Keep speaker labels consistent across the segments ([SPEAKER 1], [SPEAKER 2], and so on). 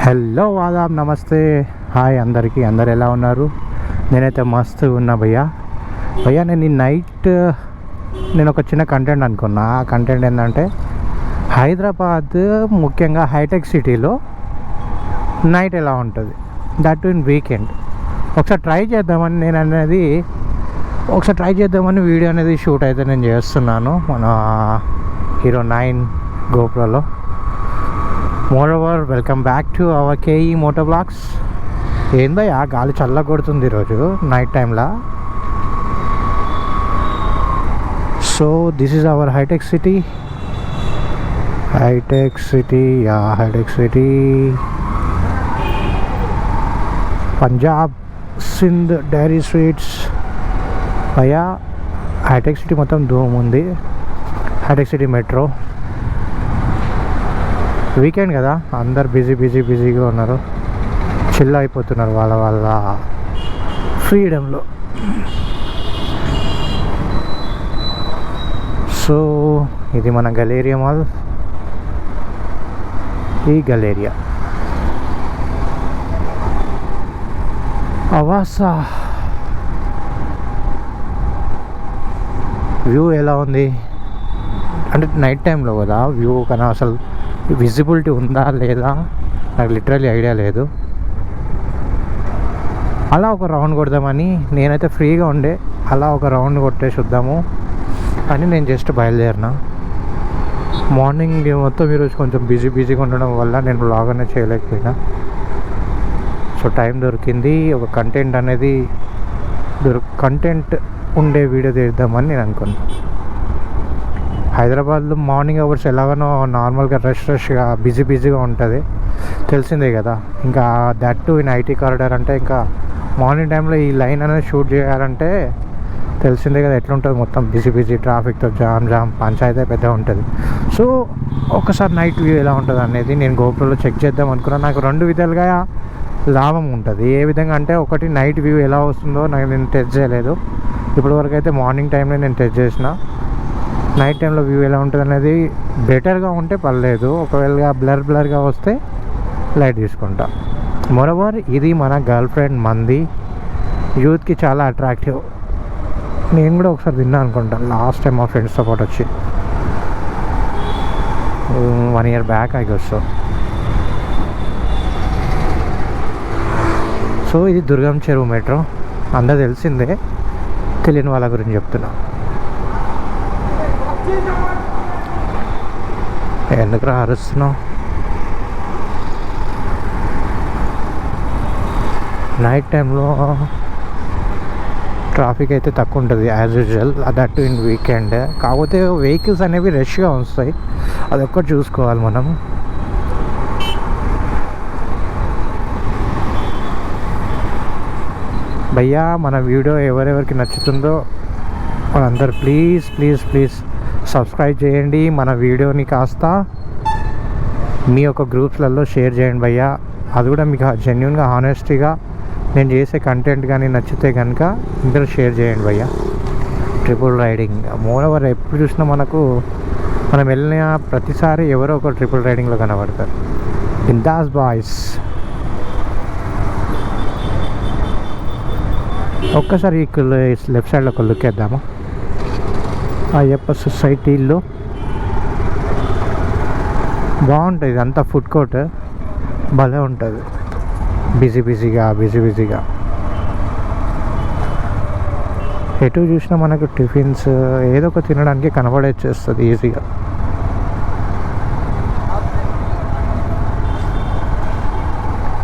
[SPEAKER 1] Hello Aadab, నమస్తే, hi అందరికీ. అందరు ఎలా ఉన్నారు? నేనైతే మస్తు ఉన్నా భయ్యా. నేను ఒక చిన్న కంటెంట్ అనుకున్నా. ఆ కంటెంట్ ఏంటంటే హైదరాబాద్, ముఖ్యంగా హైటెక్ సిటీలో నైట్ ఎలా ఉంటుంది, దట్ ఇన్ వీకెండ్. ఒకసారి ట్రై చేద్దామని వీడియో అనేది షూట్ అయితే నేను చేస్తున్నాను మన హీరో 9 గోప్రోలో. Moreover, welcome back to our KE moto blogs. ఏందయ్యా గాలి చల్ల కొడుతుంది ఈరోజు నైట్ టైంలో. So this is our Hitec City. Hitec City Punjab Sindh dairy sweets. భయ్యా హైటెక్ సిటీ మొత్తం ధూమ్ ఉంది. Hitech city metro. వీకెండ్ కదా, అందరు బిజీగా ఉన్నారు, చిల్ అయిపోతున్నారు వాళ్ళ ఫ్రీడమ్లో. సో ఇది మన గలేరియా మాల్. ఈ గలేరియా అవాసా వ్యూ ఎలా ఉంది అంటే నైట్ టైంలో కదా వ్యూ, కానీ అసలు విజిబిలిటీ ఉందా లేదా నాకు లిటరల్లీ ఐడియా లేదు. అలా ఒక రౌండ్ కొడదామని నేనైతే ఫ్రీగా ఉండే, అలా ఒక రౌండ్ కొట్టేసి వద్దాము అని నేను జస్ట్ బయలుదేరిన. మార్నింగ్ మొత్తం ఈరోజు కొంచెం బిజీగా ఉండడం వల్ల నేను వ్లాగ్ అనేది చేయలేకపోయినా. సో టైం దొరికింది, ఒక కంటెంట్ ఉండే వీడియో తీద్దామని నేను అనుకున్నాను. హైదరాబాద్లో మార్నింగ్ అవర్స్ ఎలాగనో నార్మల్గా రష్గా బిజీగా ఉంటుంది, తెలిసిందే కదా. ఇంకా that to in IT corridor అంటే ఇంకా మార్నింగ్ టైంలో ఈ లైన్ అనేది షూట్ చేయాలంటే తెలిసిందే కదా ఎట్లుంటుంది. మొత్తం బిజీ ట్రాఫిక్తో జామ్ పంచాయతీ పెద్దగా ఉంటుంది. సో ఒకసారి నైట్ వ్యూ ఎలా ఉంటుంది అనేది నేను గోప్రోలో చెక్ చేద్దాం అనుకున్నాను. నాకు 2 విధాలుగా లాభం ఉంటుంది. ఏ విధంగా అంటే, ఒకటి నైట్ వ్యూ ఎలా వస్తుందో నేను టెస్ట్ చేయలేదు ఇప్పటివరకు అయితే. మార్నింగ్ టైంలో నేను టెస్ట్ చేసిన. నైట్ టైంలో వ్యూ ఎలా ఉంటుంది అనేది బెటర్గా ఉంటే పర్లేదు, ఒకవేళ బ్లర్గా వస్తే లైట్ తీసుకుంటా. మరోవర్ ఇది మన గర్ల్ ఫ్రెండ్ మంది, యూత్కి చాలా అట్రాక్టివ్. నేను కూడా ఒకసారి తిన్నా అనుకుంటా లాస్ట్ టైం మా ఫ్రెండ్స్తో పాటు వచ్చి, 1 year back I guess. So ఇది దుర్గం చెరువు మెట్రో, అందరూ తెలిసిందే, తెలియని వాళ్ళ గురించి చెప్తున్నా. ఎందుకు అరుస్తున్నావు? నైట్ టైంలో ట్రాఫిక్ అయితే తక్కువ ఉంటుంది as usual, that in weekend. కాకపోతే వెహికల్స్ అనేవి రష్గా వస్తాయి, అదొక్కటి చూసుకోవాలి మనం. భయ్యా మన వీడియో ఎవరెవరికి నచ్చుతుందో వాళ్ళందరూ ప్లీజ్ సబ్స్క్రైబ్ చేయండి. మన వీడియోని కాస్త మీ యొక్క గ్రూప్స్లలో షేర్ చేయండి భయ్యా. అది కూడా మీకు జెన్యున్గా హానెస్టీగా నేను చేసే కంటెంట్ కానీ నచ్చితే కనుక అందరూ షేర్ చేయండి భయ్యా. ట్రిపుల్ రైడింగ్ మోరోవర్ ఎప్పుడు చూసినా మనం వెళ్ళిన ప్రతిసారి ఎవరో ఒక ట్రిపుల్ రైడింగ్లో కనబడతారు. బిందాస్ బాయ్స్. ఒక్కసారి లెఫ్ట్ సైడ్లో ఒక లుక్ వేద్దాము. అయ్యప్ప సొసైటీలో బాగుంటుంది, అంతా ఫుడ్ కోర్ట్ భలే ఉంటుంది, బిజీగా. ఎటు చూసినా మనకు టిఫిన్స్ ఏదో ఒక తినడానికి కనబడేస్తుంది ఈజీగా.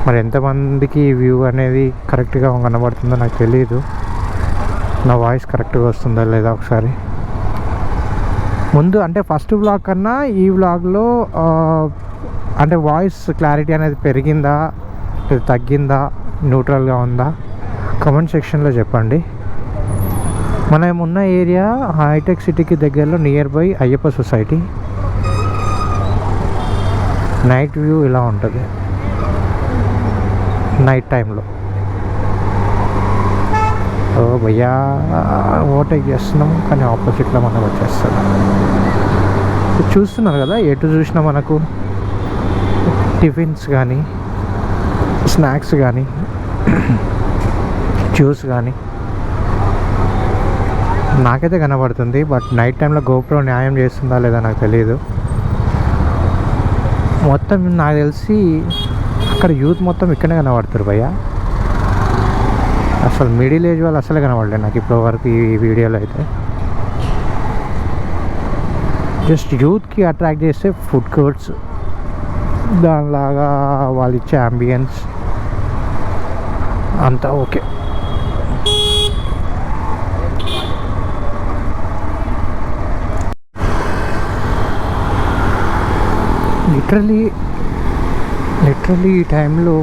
[SPEAKER 1] మరి ఎంతమందికి వ్యూ అనేది కరెక్ట్గా కనబడుతుందో నాకు తెలియదు. నా వాయిస్ కరెక్ట్గా వస్తుందా లేదా ఒకసారి. ముందు అంటే ఫస్ట్ వ్లాగ్ కన్నా ఈ వ్లాగ్లో అంటే వాయిస్ క్లారిటీ అనేది పెరిగిందా, తగ్గిందా, న్యూట్రల్గా ఉందా, కామెంట్ సెక్షన్లో చెప్పండి. మనం ఉన్న ఏరియా హైటెక్ సిటీకి దగ్గరలో near by Ayyappa society. Night view ఇలా ఉంటుంది నైట్ టైంలో. ఓ భయ్యా ఓవర్టేక్ చేస్తున్నాం, కానీ ఆపోజిట్లో మనం వచ్చేస్తున్నాం. చూస్తున్నారు కదా, ఎటు చూసినా మనకు టిఫిన్స్ కానీ స్నాక్స్ కానీ జ్యూస్ కానీ నాకైతే కనబడుతుంది. బట్ నైట్ టైంలో గోప్రో న్యాయం చేస్తుందా లేదా నాకు తెలియదు. మొత్తం నాకు తెలిసి అక్కడ యూత్ మొత్తం ఇక్కడనే కనబడుతారు భయ్య. అసలు మిడిల్ ఏజ్ వాళ్ళు అసలే కనబడలేదు నాకు ఇప్పటి వరకు ఈ వీడియోలో అయితే. జస్ట్ యూత్కి అట్రాక్ట్ చేస్తే ఫుడ్ కోర్ట్స్, దానిలాగా వాళ్ళు ఇచ్చే అంబియన్స్ అంతా ఓకే. లిటరలీ ఈ టైంలో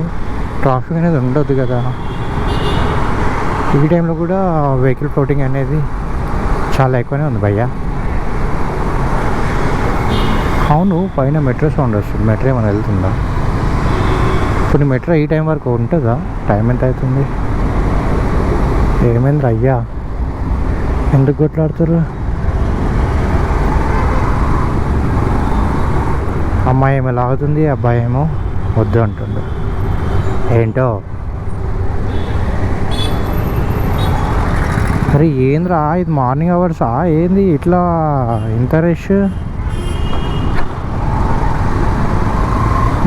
[SPEAKER 1] ట్రాఫిక్ అనేది ఉండొద్దు కదా. ఈ టైంలో కూడా వెహికల్ ఫ్లోటింగ్ అనేది చాలా ఎక్కువనే ఉంది భయ్య. అవును, పైన మెట్రో సౌండ్ వస్తుంది. మెట్రో ఏమైనా వెళ్తుందా? ఇప్పుడు మెట్రో ఈ టైం వరకు ఉంటుందా? టైం ఎంత అవుతుంది? ఏమైంది అయ్యా, ఎందుకు కొట్లాడుతారు? అమ్మాయి ఏమో లాగుతుంది, అబ్బాయి ఏమో వద్దు అంటుండు. ఏంటో అరే ఏంద్రా, ఇది మార్నింగ్ అవర్సా ఏంది ఇట్లా ఇంత రష్?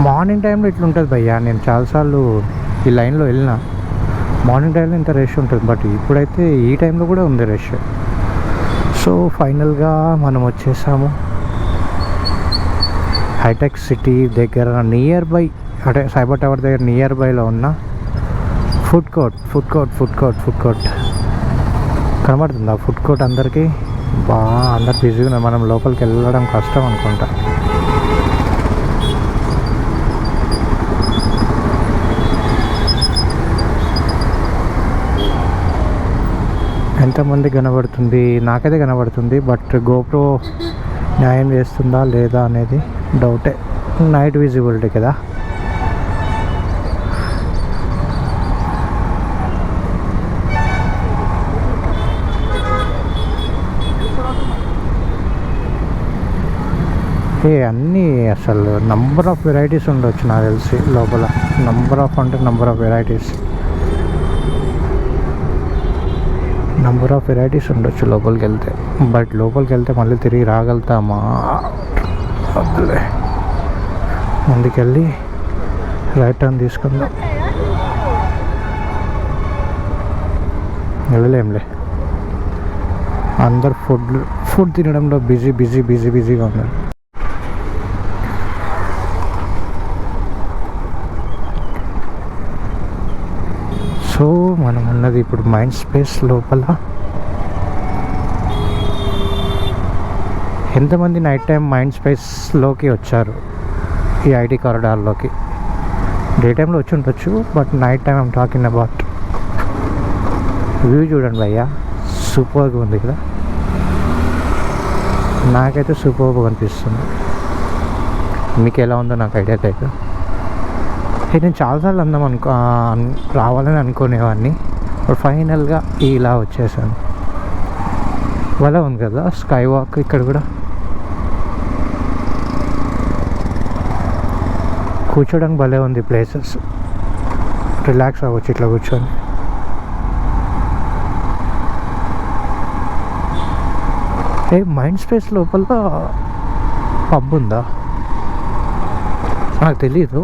[SPEAKER 1] మార్నింగ్ టైంలో ఇట్లా ఉంటుంది భయ్యా. నేను చాలాసార్లు ఈ లైన్లో వెళ్ళిన. మార్నింగ్ టైంలో ఇంత రష్ ఉంటుంది, బట్ ఇప్పుడైతే ఈ టైంలో కూడా ఉంది రష్. సో ఫైనల్గా మనం వచ్చేసాము హైటెక్ సిటీ దగ్గర నియర్ బై, అంటే సైబర్ టవర్ దగ్గర నియర్ బైలో ఉన్న ఫుడ్ కోర్ట్ కనబడుతుందా? ఫుడ్ కోర్ట్ అందరికీ అందరు బిజీగా ఉన్నారు. మనం లోపలికి వెళ్ళడం కష్టం అనుకుంటా. ఎంతమంది కనబడుతుంది? నాకైతే కనబడుతుంది, బట్ గోప్రో న్యాయం చేస్తుందా లేదా అనేది డౌటే. నైట్ విజిబిలిటీ కదా. అన్నీ అసలు నంబర్ ఆఫ్ వెరైటీస్ ఉండొచ్చు నాకు తెలిసి లోపల. నంబర్ ఆఫ్ వెరైటీస్ ఉండొచ్చు లోపలికి వెళ్తే. బట్ లోపలికి వెళ్తే మళ్ళీ తిరిగి రాగలుగుతామా? వద్దులే, ముందుకెళ్ళి రైట్ టర్న్ తీసుకుందాం. వెళ్ళలేంలే, అందరు ఫుడ్ తినడంలో బిజీగా ఉన్నారు. సో మనం ఉన్నది ఇప్పుడు మైండ్ స్పేస్ లోపల. ఎంతమంది నైట్ టైం మైండ్ స్పేస్లోకి వచ్చారు ఈ ఐటీ కారిడార్లోకి? డే టైంలో వచ్చి ఉండొచ్చు, but night time I'm talking about. View చూడండి భయ్యా, సూపర్గా ఉంది కదా. నాకైతే సూపర్గా అనిపిస్తుంది. మీకు ఎలా ఉందో నాకు ఐడియా లేదు. నేను చాలాసార్లు రావాలని అనుకునేవాడిని, బట్ ఫైనల్గా ఇలా వచ్చేసాను. భలే ఉంది కదా స్కై వాక్. ఇక్కడ కూడా కూర్చోడానికి భలే ఉంది ప్లేసెస్. రిలాక్స్ అవ్వచ్చు ఇట్లా కూర్చొని. మైండ్ స్పేస్ లోపల పబ్ ఉందా? నాకు తెలీదు.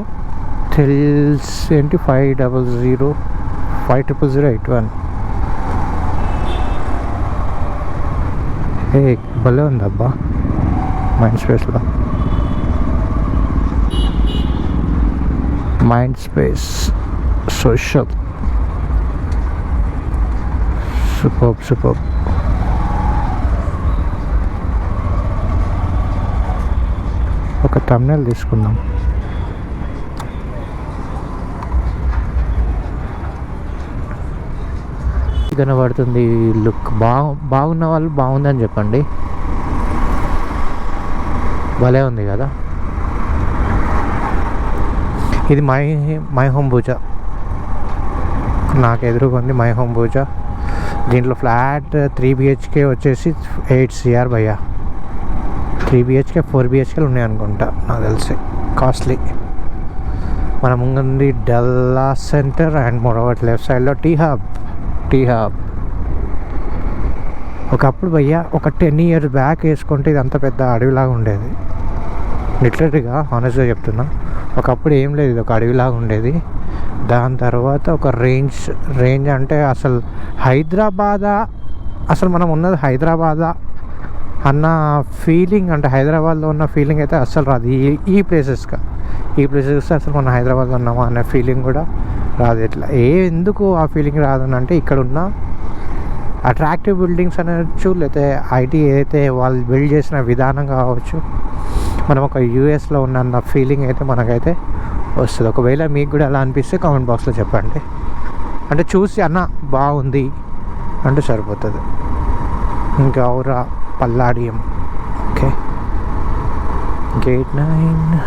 [SPEAKER 1] ఏంటి 50050081. భలే ఉంది అబ్బా మైండ్ స్పేస్లో. Mind space social super. ఒక థంబ్నెయిల్ తీసుకుందాం. కనబడుతుంది లుక్. బాగున్న వాళ్ళు బాగుందని చెప్పండి. భలే ఉంది కదా. ఇది మై హోమ్ పూజ. నాకు ఎదురుగా ఉంది మై హోమ్ పూజ. దీంట్లో ఫ్లాట్ 3 BHK వచ్చేసి 8 CR భయ్యా. 3 BHK 4 BHKలు ఉన్నాయి అనుకుంటా నాకు తెలిసి. కాస్ట్లీ. మన ముందుంది Dallas centre and moreover left సైడ్లో టీ హబ్. ఒకప్పుడు భయ్యా ఒక 10 years బ్యాక్ వేసుకుంటే ఇది అంత పెద్ద అడవిలాగా ఉండేది. లిటరల్గా హానెస్ట్గా చెప్తున్నా, ఒకప్పుడు ఏం లేదు, ఇది ఒక అడవిలాగా ఉండేది. దాని తర్వాత ఒక రేంజ్ అంటే అసలు హైదరాబాదా, అసలు మనం ఉన్నది హైదరాబాదా అన్న ఫీలింగ్, అంటే హైదరాబాద్లో ఉన్న ఫీలింగ్ అయితే అస్సలు రాదు. ఈ ప్లేసెస్కి అసలు మనం హైదరాబాద్లో ఉన్నామా అనే ఫీలింగ్ కూడా రాదు. ఎట్లా ఎందుకు ఆ ఫీలింగ్ రాదని అంటే ఇక్కడ ఉన్న అట్రాక్టివ్ బిల్డింగ్స్ అనొచ్చు, లేకపోతే ఐటీ ఏదైతే వాళ్ళు బిల్డ్ చేసిన విధానం కావచ్చు, మనం ఒక యూఎస్లో ఉన్న ఫీలింగ్ అయితే మనకైతే వస్తుంది. ఒకవేళ మీకు కూడా అలా అనిపిస్తే కామెంట్ బాక్స్లో చెప్పండి. అంటే చూసి అన్న బాగుంది అంటే సరిపోతుంది. గౌరా పల్లాడియం. Okay, gate 9.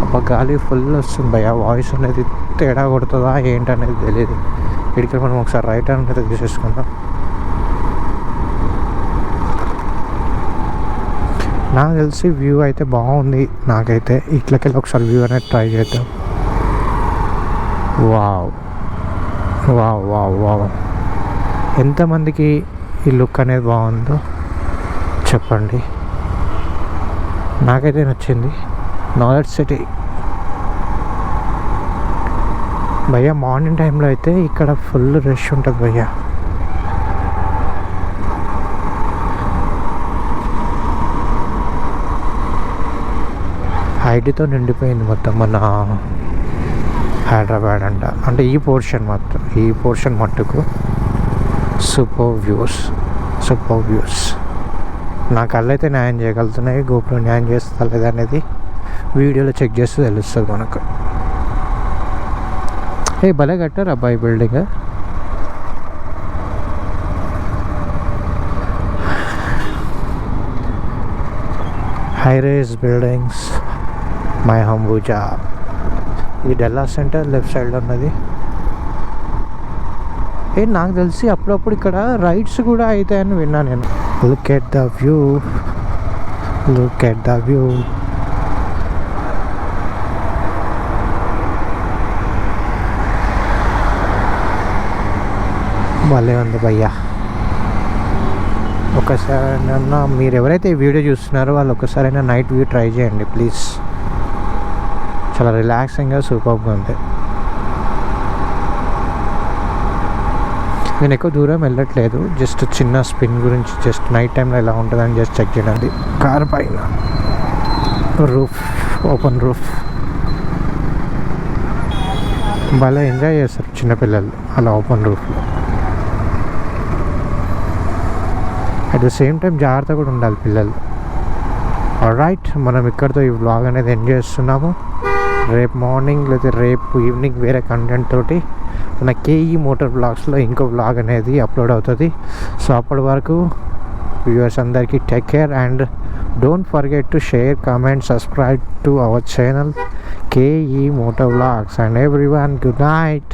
[SPEAKER 1] అబ్బా గాలి ఫుల్ వస్తుంది భయ్యా, వాయిస్ అనేది తేడా కొడుతుందా ఏంటనేది తెలియదు. ఇక్కడికి మనం ఒకసారి రైట్ హ్యాండ్ అయితే తీసేసుకుందాం. నాకు తెలిసి వ్యూ అయితే బాగుంది. నాకైతే ఇట్లకెళ్ళి ఒకసారి వ్యూ అనేది ట్రై చేద్దాం. వావ్ వావ్ వావ్ వావ్, ఎంతమందికి ఈ లుక్ అనేది బాగుందో చెప్పండి. నాకైతే నచ్చింది. నాలెడ్జ్ సిటీ భయ్యా. మార్నింగ్ టైంలో అయితే ఇక్కడ ఫుల్ రష్ ఉంటుంది భయ్యా. ఐటీతో నిండిపోయింది మొత్తం మన హైదరాబాద్ అంటే ఈ పోర్షన్ మట్టుకు సూపర్ వ్యూస్. నా కళ్ళు అయితే న్యాయం చేయగలుగుతున్నాయి, గోపురం న్యాయం చేస్తా లేదనేది వీడియోలో చెక్ చేస్తే తెలుస్తుంది మనకు. భలే కట్టారు అబ్బాయి building. High rise buildings, my Ambuja. ఇది డల్లాస్ సెంటర్ లెఫ్ట్ సైడ్లో ఉన్నది. నాకు తెలిసి అప్పుడప్పుడు ఇక్కడ రైడ్స్ కూడా అవుతాయని విన్నా నేను. Look at the view. భలే ఉంది భయ్యా. ఒకసారైనా మీరు ఎవరైతే ఈ వీడియో చూస్తున్నారో వాళ్ళు ఒకసారైనా నైట్ వ్యూ ట్రై చేయండి ప్లీజ్. చాలా రిలాక్సింగ్గా సూపర్గా ఉంది. నేను ఎక్కువ దూరం వెళ్ళట్లేదు, జస్ట్ చిన్న స్పిన్ గురించి, జస్ట్ నైట్ టైంలో ఎలా ఉంటుందని జస్ట్ చెక్ చేయడానికి. కార్ పైన ఓపెన్ రూఫ్ భలే ఎంజాయ్ చేస్తారు చిన్నపిల్లలు అలా ఓపెన్ రూఫ్లో. అట్ ద సేమ్ టైం జాగ్రత్త కూడా ఉండాలి పిల్లలు. ఆల్రైట్, మనం ఇక్కడితో ఈ వ్లాగ్ అనేది ఎంజాయ్ చేస్తున్నాము. రేపు మార్నింగ్ లేదా రేపు ఈవినింగ్ వేరే కంటెంట్ తోటి మన కేఈ మోటార్ వ్లాగ్స్లో ఇంకో వ్లాగ్ అనేది అప్లోడ్ అవుతుంది. సో అప్పటి వరకు వ్యూవర్స్ అందరికీ take care and don't forget to share, comment, subscribe to our channel KE motor vlogs. And everyone good night.